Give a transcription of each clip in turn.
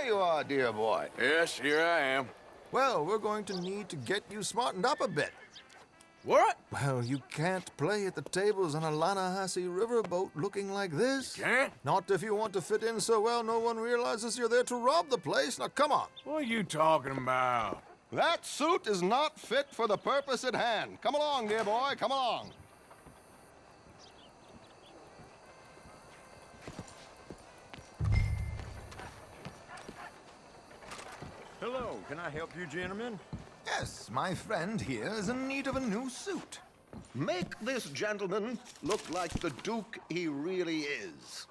you are, dear boy. Yes, here I am. Well, we're going to need to get you smartened up a bit. What? Well, you can't play at the tables on a Lannahechee riverboat looking like this. Can't? Not if you want to fit in so well no one realizes you're there to rob the place. Now, come on. What are you talking about? That suit is not fit for the purpose at hand. Come along, dear boy, come along. Hello, can I help you, gentlemen? Yes, my friend here is in need of a new suit. Make this gentleman look like the Duke he really is.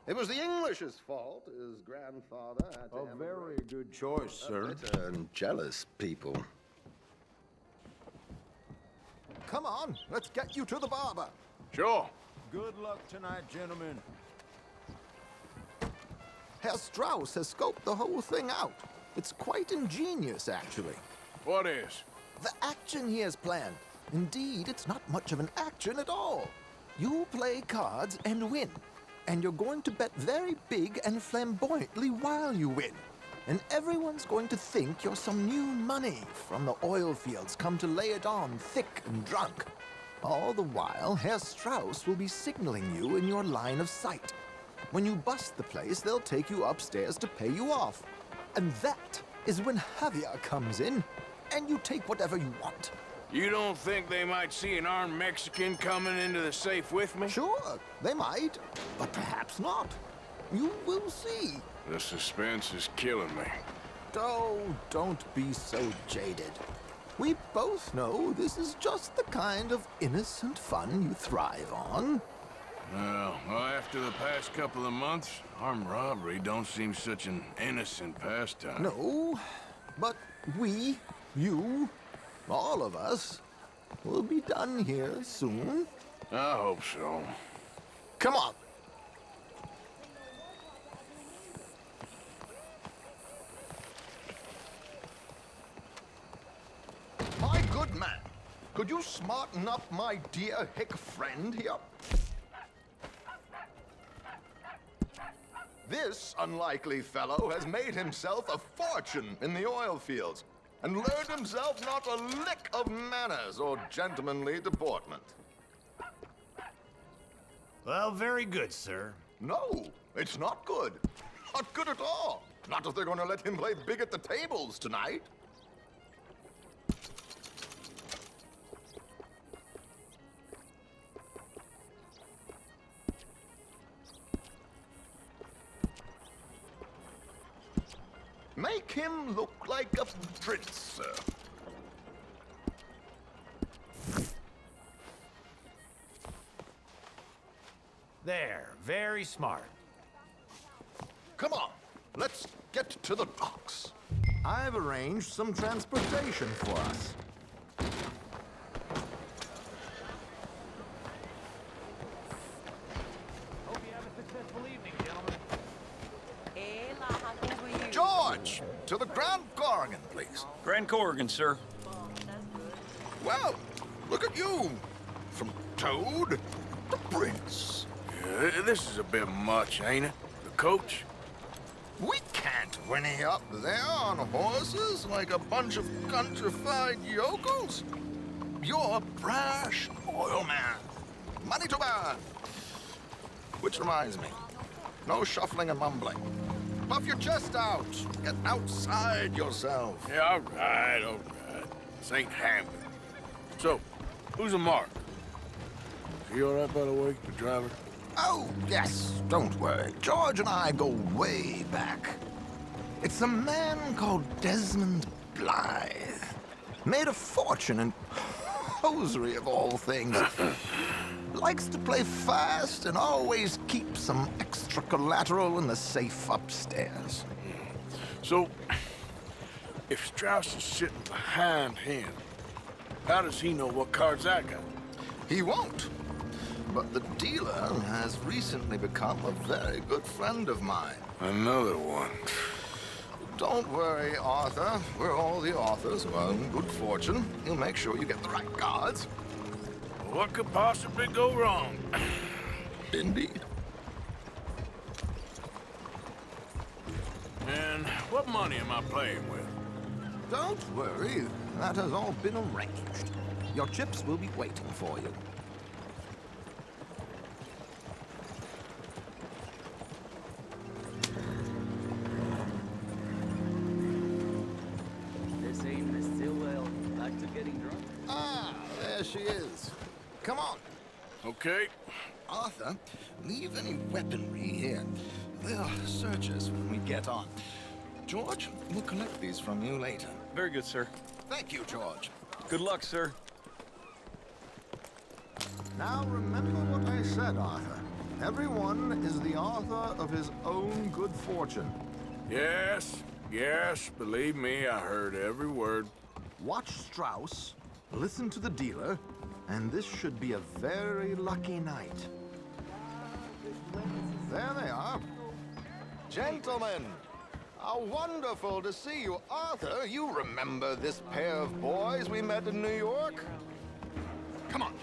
It was the English's fault. His grandfather had to A very good choice, sir. bitter and jealous people. Come on, let's get you to the barber. Sure. Good luck tonight, gentlemen. Herr Strauss has scoped the whole thing out. It's quite ingenious, actually. What is? The action he has planned. Indeed, it's not much of an action at all. You play cards and win. And you're going to bet very big and flamboyantly while you win. And everyone's going to think you're some new money from the oil fields come to lay it on thick and drunk. All the while, Herr Strauss will be signaling you in your line of sight. When you bust the place, they'll take you upstairs to pay you off. And that is when Javier comes in, and you take whatever you want. You don't think they might see an armed Mexican coming into the safe with me? Sure, they might, but perhaps not. You will see. The suspense is killing me. Oh, don't be so jaded. We both know this is just the kind of innocent fun you thrive on. Well, after the past couple of months, armed robbery don't seem such an innocent pastime. No, but we, you, all of us, will be done here soon. I hope so. Come on. My good man, could you smarten up my dear hick friend here? This unlikely fellow has made himself a fortune in the oil fields and learned himself not a lick of manners or gentlemanly deportment. Well, very good, sir. No, it's not good. Not good at all. Not if they're going to let him play big at the tables tonight. Make him look like a prince, sir. There, very smart. Come on, let's get to the docks. I've arranged some transportation for us. Hope you have a successful evening, gentlemen. George, to the Grand Corrigan, please. Grand Corrigan, sir. Well, look at you. From Toad to Prince. Yeah, this is a bit much, ain't it? The coach? We can't whinny up there on horses like a bunch of countrified yokels. You're a brash oil man. Money to burn. Which reminds me, no shuffling and mumbling. Puff your chest out. Get outside yourself. Yeah, all right. This ain't happening. So, who's a mark? Is he all right, by the way, the driver? Oh, yes, don't worry. George and I go way back. It's a man called Desmond Blythe. Made a fortune in hosiery of all things. Likes to play fast and always keep some extra collateral in the safe upstairs. So, if Strauss is sitting behind him, how does he know what cards I got? He won't. But the dealer has recently become a very good friend of mine. Another one. Don't worry, Arthur. We're all the authors who are in good fortune. He'll make sure you get the right cards. What could possibly go wrong? Indeed. And what money am I playing with? Don't worry, that has all been arranged. Your chips will be waiting for you. This ain't Miss Stillwell back to getting drunk? Ah, there she is. Come on. Okay. Arthur, leave any weaponry here. They'll search us when we get on. George, we'll collect these from you later. Very good, sir. Thank you, George. Good luck, sir. Now remember what I said, Arthur. Everyone is the author of his own good fortune. Yes, believe me, I heard every word. Watch Strauss, listen to the dealer, and this should be a very lucky night. There they are. Gentlemen, how wonderful to see you. Arthur, you remember this pair of boys we met in New York? Come on.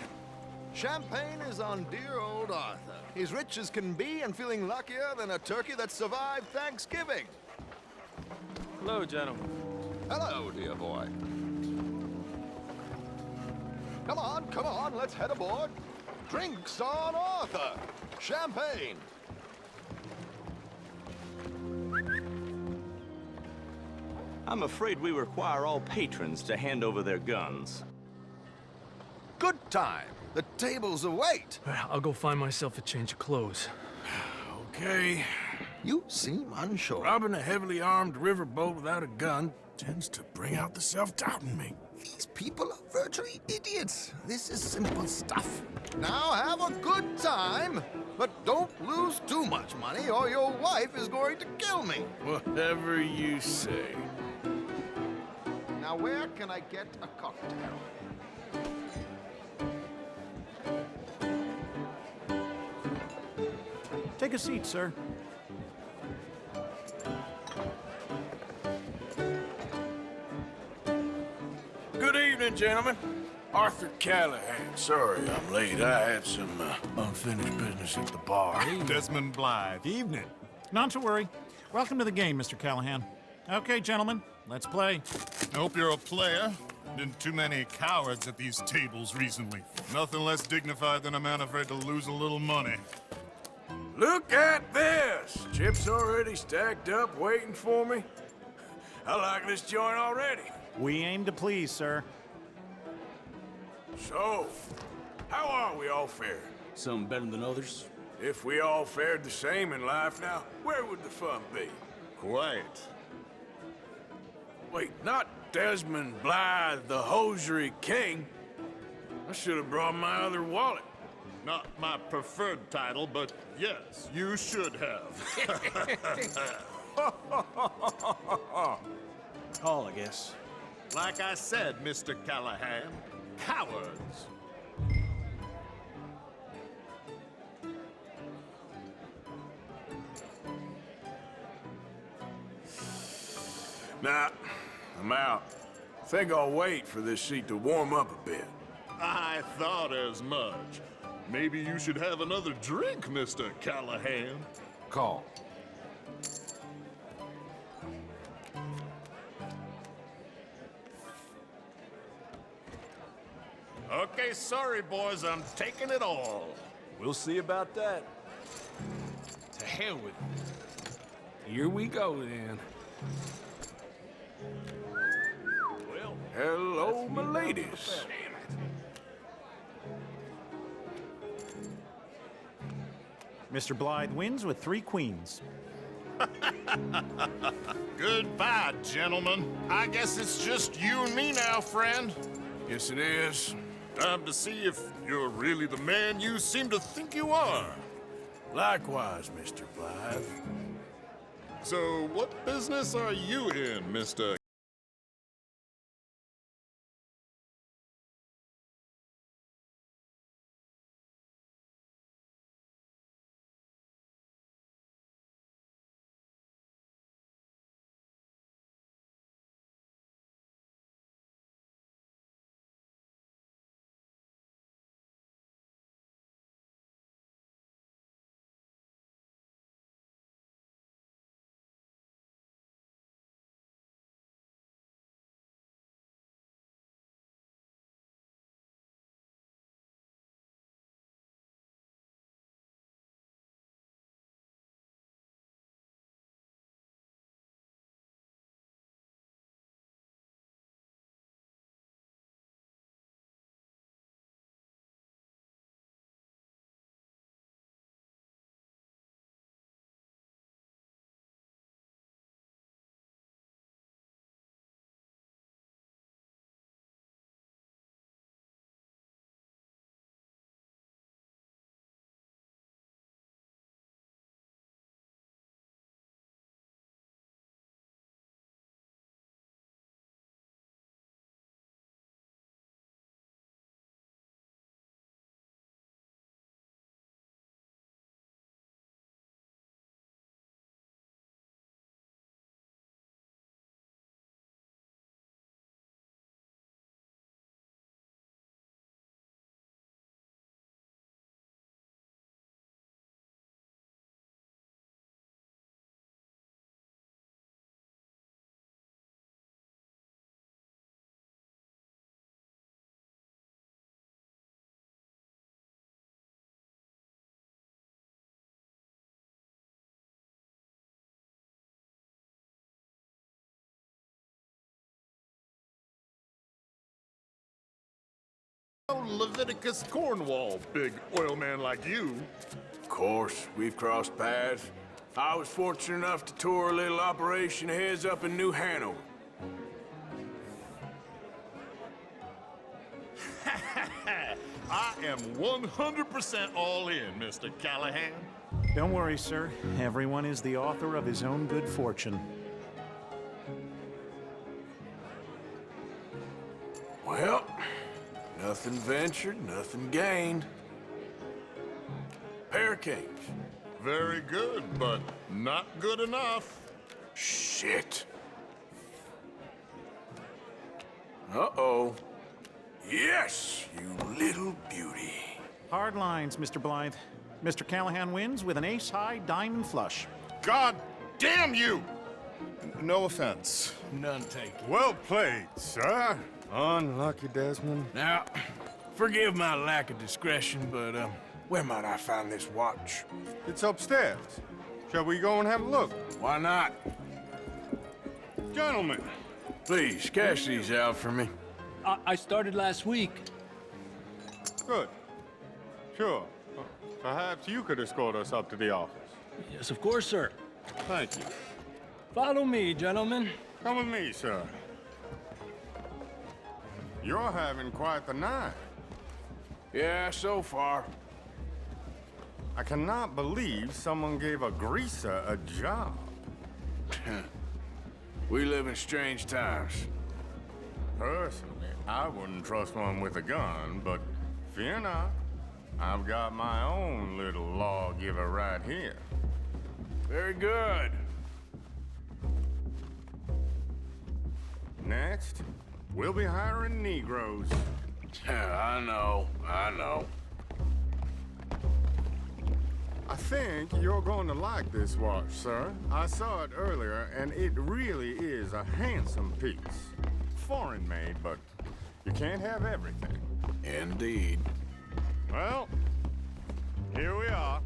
Champagne is on dear old Arthur. He's rich as can be and feeling luckier than a turkey that survived Thanksgiving. Hello, gentlemen. Hello, dear boy. Come on, let's head aboard. Drinks on Arthur. Champagne. I'm afraid we require all patrons to hand over their guns. Good time. The tables await. I'll go find myself a change of clothes. Okay. You seem unsure. Robbing a heavily armed riverboat without a gun tends to bring out the self-doubt in me. These people are virtually idiots. This is simple stuff. Now have a good time, but don't lose too much money or your wife is going to kill me. Whatever you say. Now where can I get a cocktail? Take a seat, sir. Good evening, gentlemen. Arthur Callahan. Sorry I'm late. I had some unfinished business at the bar. Desmond Blythe. Evening. Not to worry. Welcome to the game, Mr. Callahan. Okay, gentlemen, let's play. I hope you're a player. Been too many cowards at these tables recently. Nothing less dignified than a man afraid to lose a little money. Look at this! Chips already stacked up, waiting for me. I like this joint already. We aim to please, sir. So, how are we all fared? Some better than others. If we all fared the same in life now, where would the fun be? Quiet. Wait, not Desmond Blythe, the hosiery king. I should have brought my other wallet. Not my preferred title, but yes, you should have. All, I guess. Like I said, Mr. Callahan, cowards. Nah, I'm out. Think I'll wait for this seat to warm up a bit. I thought as much. Maybe you should have another drink, Mr. Callahan. Call. Okay, sorry, boys, I'm taking it all. We'll see about that. To hell with it. Here we go, then. Well, hello, my ladies. Mr. Blythe wins with 3 queens. Goodbye, gentlemen. I guess it's just you and me now, friend. Yes, it is. Time to see if you're really the man you seem to think you are. Likewise, Mr. Blythe. So, what business are you in, Mr. Leviticus Cornwall, big oil man like you. Of course, we've crossed paths. I was fortunate enough to tour a little operation of his up in New Hanover. I am 100% all in, Mr. Callahan. Don't worry, sir. Everyone is the author of his own good fortune. Well, nothing ventured, nothing gained. Pair of kings. Very good, but not good enough. Shit. Uh-oh. Yes, you little beauty. Hard lines, Mr. Blythe. Mr. Callahan wins with an ace-high diamond flush. God damn you! No offense. None taken. Well played, sir. Unlucky, Desmond. Now, forgive my lack of discretion, but, where might I find this watch? It's upstairs. Shall we go and have a look? Why not? Gentlemen. Please, cash these out for me. I started last week. Good. Sure. Perhaps you could escort us up to the office. Yes, of course, sir. Thank you. Follow me, gentlemen. Come with me, sir. You're having quite the night. Yeah, so far. I cannot believe someone gave a greaser a job. We live in strange times. Personally, I wouldn't trust one with a gun, but fear not. I've got my own little lawgiver right here. Very good. Next, we'll be hiring Negroes. I know. I think you're going to like this watch, sir. I saw it earlier, and it really is a handsome piece. Foreign made, but you can't have everything. Indeed. Well, here we are.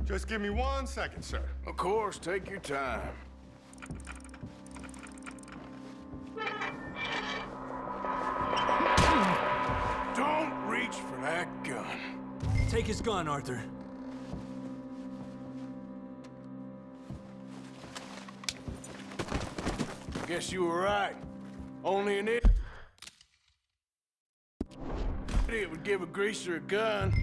Just give me 1 second, sir. Of course, take your time. Don't reach for that gun. Take his gun, Arthur. Guess you were right. Only an idiot would give a greaser a gun.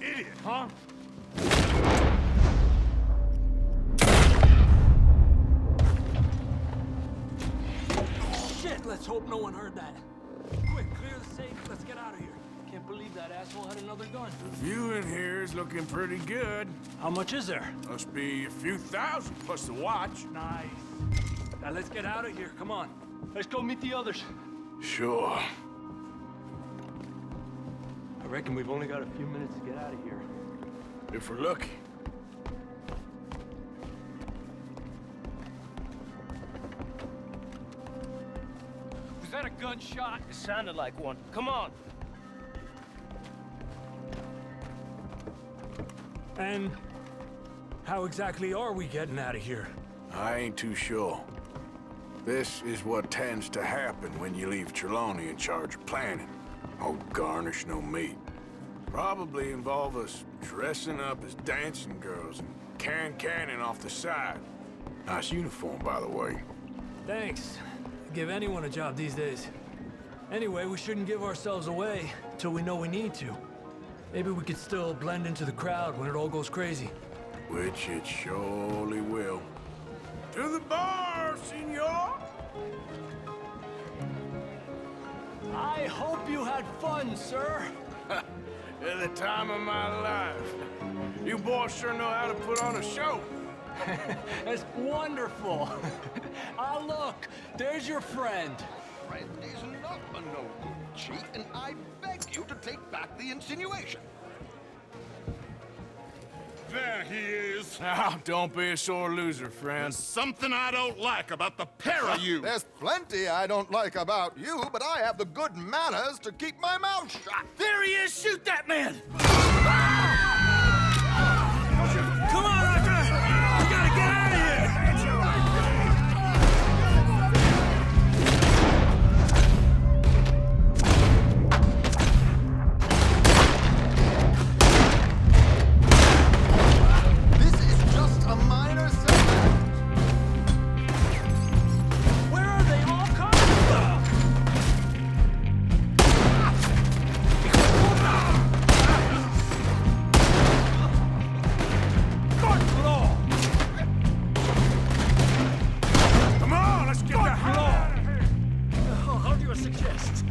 Idiot, huh? Shit, let's hope no one heard that. Quick, clear the safe. Let's get out of here. Can't believe that asshole had another gun. The view in here is looking pretty good. How much is there? Must be a few thousand plus the watch. Nice. Now let's get out of here. Come on. Let's go meet the others. Sure. I reckon we've only got a few minutes to get out of here. If we're lucky. Was that a gunshot? It sounded like one. Come on. And how exactly are we getting out of here? I ain't too sure. This is what tends to happen when you leave Trelawney in charge of planning. No garnish, no meat. Probably involve us dressing up as dancing girls and canning off the side. Nice uniform, by the way. Thanks. Give anyone a job these days. Anyway, we shouldn't give ourselves away till we know we need to. Maybe we could still blend into the crowd when it all goes crazy. Which it surely will. To the bar, senor! I hope you had fun, sir. At the time of my life. You boys sure know how to put on a show. That's wonderful. Ah, look, there's your friend. Friend is not a no-good cheat, and I beg you to take back the insinuation. There he is. Now, don't be a sore loser, friend. There's something I don't like about the pair of you. There's plenty I don't like about you, but I have the good manners to keep my mouth shut. There he is! Shoot that man! Come on, Aurther! We gotta get out of here! This is just a minor setback. Where are they all coming from? Come on, let's get the hell out of here. How do you suggest?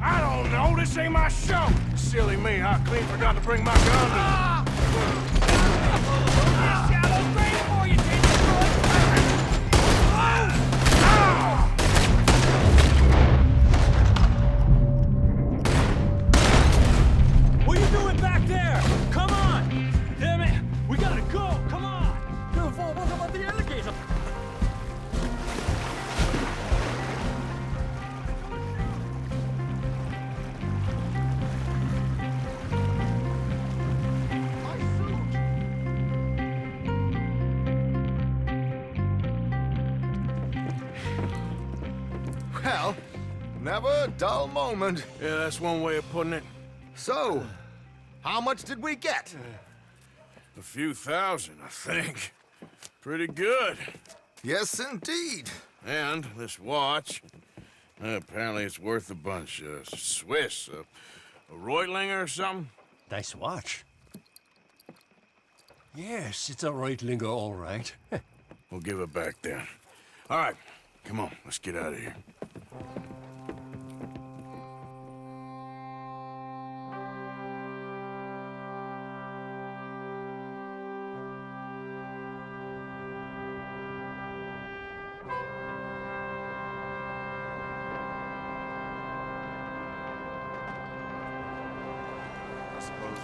I don't know. This ain't my show. Silly me, I clean forgot to bring my gun. What are you doing back there? Come on! Damn it! We gotta go! Come on! What about the alligator? Well, never a dull moment. Yeah, that's one way of putting it. So, how much did we get? A few thousand, I think. Pretty good. Yes, indeed. And this watch, apparently it's worth a bunch. Swiss, a Reutlinger or something? Nice watch. Yes, it's a Reutlinger, all right. We'll give it back then. All right, come on, let's get out of here. I suppose